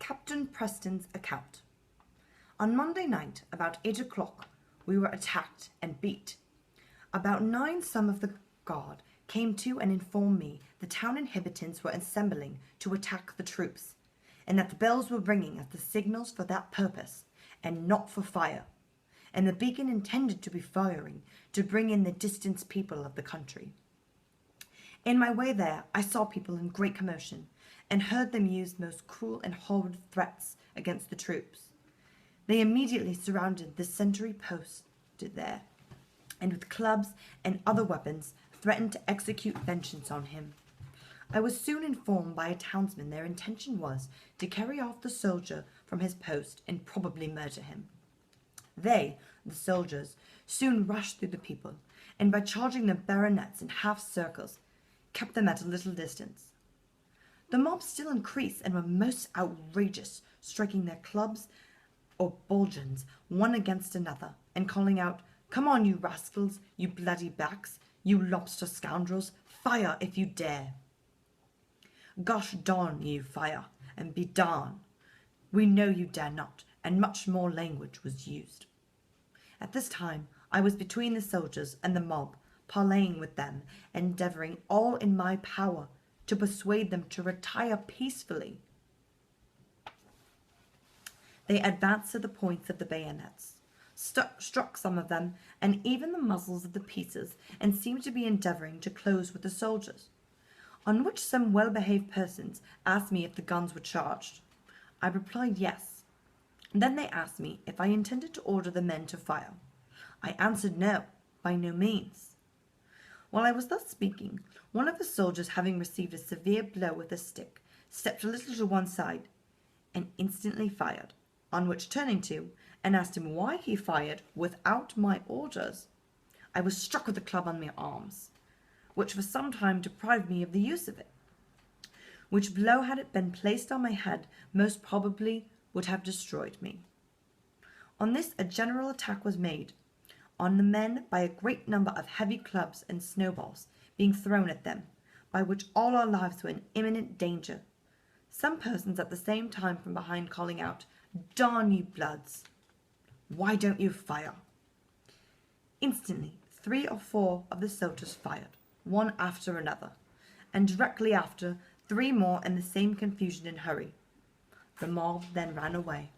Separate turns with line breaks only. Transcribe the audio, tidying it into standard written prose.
Captain Preston's account. On Monday night, about 8 o'clock, we were attacked and beat. About 9 some of the guard came to and informed me the town inhabitants were assembling to attack the troops, and that the bells were ringing as the signals for that purpose, and not for fire, and the beacon intended to be firing to bring in the distant people of the country. In my way there, I saw people in great commotion, and heard them use most cruel and horrid threats against the troops. They immediately surrounded the sentry posted there, and with clubs and other weapons threatened to execute vengeance on him. I was soon informed by a townsman their intention was to carry off the soldier from his post and probably murder him. They, the soldiers, soon rushed through the people, and by charging their bayonets in half circles, kept them at a little distance. The mob still increased and were most outrageous, striking their clubs or bulgeons one against another, and calling out, "Come on, you rascals, you bloody backs, you lobster scoundrels, fire if you dare. Gosh darn you, fire, and be darned. We know you dare not," and much more language was used. At this time I was between the soldiers and the mob, parleying with them, endeavouring all in my power to persuade them to retire peacefully. They advanced to the points of the bayonets, struck some of them, and even the muzzles of the pieces, and seemed to be endeavouring to close with the soldiers, on which some well-behaved persons asked me if the guns were charged. I replied yes. Then they asked me if I intended to order the men to fire. I answered no, by no means. While I was thus speaking, one of the soldiers, having received a severe blow with a stick, stepped a little to one side, and instantly fired, on which turning to, and asked him why he fired without my orders, I was struck with a club on my arms, which for some time deprived me of the use of it, which blow, had it been placed on my head, most probably would have destroyed me. On this a general attack was made on the men by a great number of heavy clubs and snowballs being thrown at them, by which all our lives were in imminent danger, some persons at the same time from behind calling out, "Darn you bloods, why don't you fire?" Instantly 3 or 4 of the soldiers fired, one after another, and directly after 3 more in the same confusion and hurry. The mob then ran away.